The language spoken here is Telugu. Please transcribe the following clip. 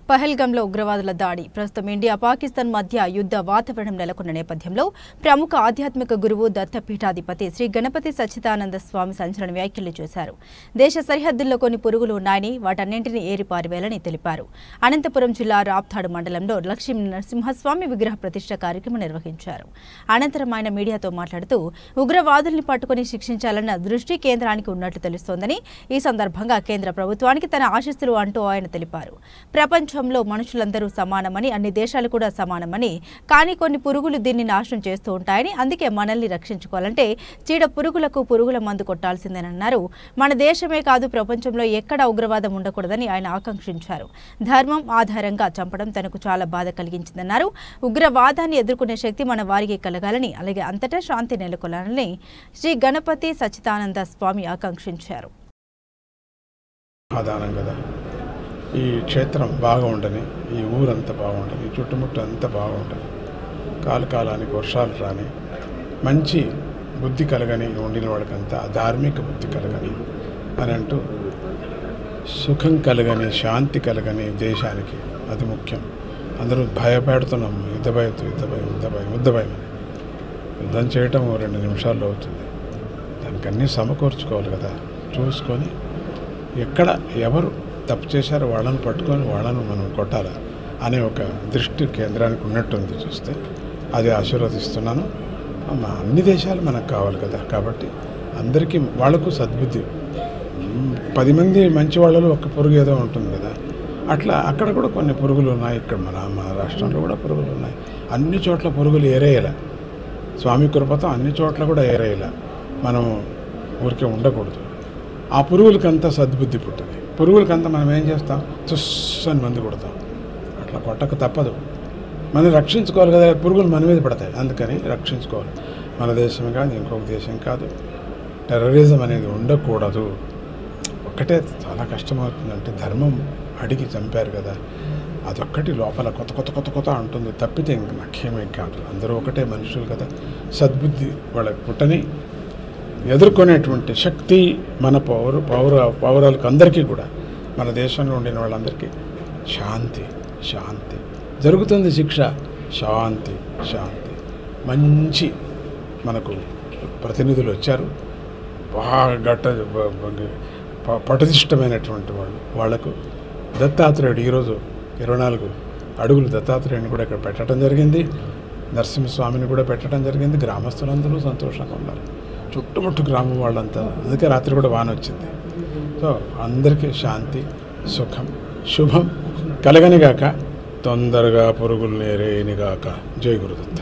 పహల్గాంలో ఉగ్రవాదుల దాడి ప్రస్తుతం ఇండియా పాకిస్తాన్ మధ్య యుద్ధ వాతావరణం నెలకొన్న నేపథ్యంలో ప్రముఖ ఆధ్యాత్మిక గురువు దత్తపీఠాధిపతి శ్రీ గణపతి సచ్చిదానంద స్వామి సంచలన వ్యాఖ్యలు చేశారు. దేశ సరిహద్దుల్లో కొన్ని పురుగులు ఉన్నాయని వాటన్నింటినీ ఏరిపారివేయాలని తెలిపారు. అనంతపురం జిల్లా రాప్తాడు మండలంలో లక్ష్మీ నరసింహస్వామి విగ్రహ ప్రతిష్ఠ కార్యక్రమం నిర్వహించారు. అనంతరం ఆయన మీడియాతో మాట్లాడుతూ ఉగ్రవాదుల్ని పట్టుకుని శిక్షించాలన్న దృష్టి కేంద్రానికి ఉన్నట్లు తెలుస్తోందని, ఈ సందర్భంగా కేంద్ర ప్రభుత్వానికి తన ఆశీస్సులు అంటూ ఆయన తెలిపారు. ప్రపంచంలో మనుషులందరూ సమానమని, అన్ని దేశాలు కూడా సమానమని, కానీ కొన్ని పురుగులు దీన్ని నాశనం చేస్తూ ఉంటాయని, అందుకే మనల్ని రక్షించుకోవాలంటే చీడ పురుగులకు పురుగుల మందు కొట్టాల్సిందేనన్నారు. మన దేశమే కాదు ప్రపంచంలో ఎక్కడ ఉగ్రవాదం ఉండకూడదని ఆయన ఆకాంక్షించారు. ధర్మం ఆధారంగా చంపడం తనకు చాలా బాధ కలిగించిందన్నారు. ఉగ్రవాదాన్ని ఎదుర్కొనే శక్తి మన వారికి కలగాలని, అలాగే అంతటా శాంతి నెలకొల్లాలని శ్రీ గణపతి సచ్చిదానంద స్వామి ఆకాంక్షించారు. ఈ క్షేత్రం బాగా ఉండని, ఈ ఊరంతా బాగుండని, చుట్టుముట్టు అంతా బాగుంటుంది, కాలానికి వర్షాలు రాని, మంచి బుద్ధి కలగని ఉండిన వాళ్ళకంతా ధార్మిక బుద్ధి కలగని అని అంటూ, సుఖం కలగని, శాంతి కలగని దేశానికి అది ముఖ్యం. అందరూ భయపెడుతున్నాము, యుద్ధభయం యుద్ధం చేయటం 2 నిమిషాల్లో అవుతుంది. దానికి అన్నీ సమకూర్చుకోవాలి కదా. చూసుకొని ఎక్కడ ఎవరు తప్పు చేశారు వాళ్ళని పట్టుకొని వాళ్ళను మనం కొట్టాలా అనే ఒక దృష్టి కేంద్రానికి ఉన్నట్టుంది. చూస్తే అది ఆశీర్వదిస్తున్నాను. అన్ని దేశాలు మనకు కావాలి కదా. కాబట్టి అందరికీ వాళ్లకు సద్బుద్ధి, 10 మంది మంచి వాళ్ళలో ఒక పురుగు ఏదో ఉంటుంది కదా. అట్లా అక్కడ కూడా కొన్ని పురుగులు ఉన్నాయి. ఇక్కడ మన రాష్ట్రంలో కూడా పురుగులు ఉన్నాయి. అన్ని చోట్ల పురుగులు ఏరేయాల. స్వామి కృపతో అన్ని చోట్ల కూడా ఏరేయాల. మనం ఊరికే ఉండకూడదు. ఆ పురుగులకంతా సద్బుద్ధి పుట్టింది. పురుగులకంతా మనం ఏం చేస్తాం? తుస్సని మందు కొడతాం. అట్లా కొట్టక తప్పదు. మనం రక్షించుకోవాలి కదా. పురుగులు మన మీద పడతాయి, అందుకని రక్షించుకోవాలి. మన దేశమే కాదు, ఇంకొక దేశం కాదు. టెర్రరిజం అనేది ఉండకూడదు. ఒక్కటే చాలా కష్టమవుతుందంటే, ధర్మం అడిగి చంపారు కదా, అదొక్కటి లోపల కొత్త అంటుంది. తప్పితే ఇంక నాకేమీ కాదు. అందరూ ఒకటే మనుషులు కదా. సద్బుద్ధి వాళ్ళకి పుట్టని ఎదుర్కొనేటువంటి శక్తి మన పౌరాలకు అందరికీ కూడా, మన దేశంలో ఉండిన వాళ్ళందరికీ శాంతి జరుగుతుంది. శిక్ష శాంతి. మంచి మనకు ప్రతినిధులు వచ్చారు, బాగా పటిష్టమైనటువంటి వాళ్ళకు దత్తాత్రేయుడు ఈరోజు 24 అడుగులు దత్తాత్రేయుని కూడా ఇక్కడ పెట్టడం జరిగింది. నరసింహస్వామిని కూడా పెట్టడం జరిగింది. గ్రామస్తులందరూ సంతోషంగా ఉన్నారు, చుట్టుముట్టు గ్రామం వాళ్ళంతా. అందుకే రాత్రి కూడా వాన వచ్చింది. సో అందరికీ శాంతి, సుఖం, శుభం కలగనిగాక, తొందరగా పురుగులు నేరేనిగాక. జై గురుదత్త.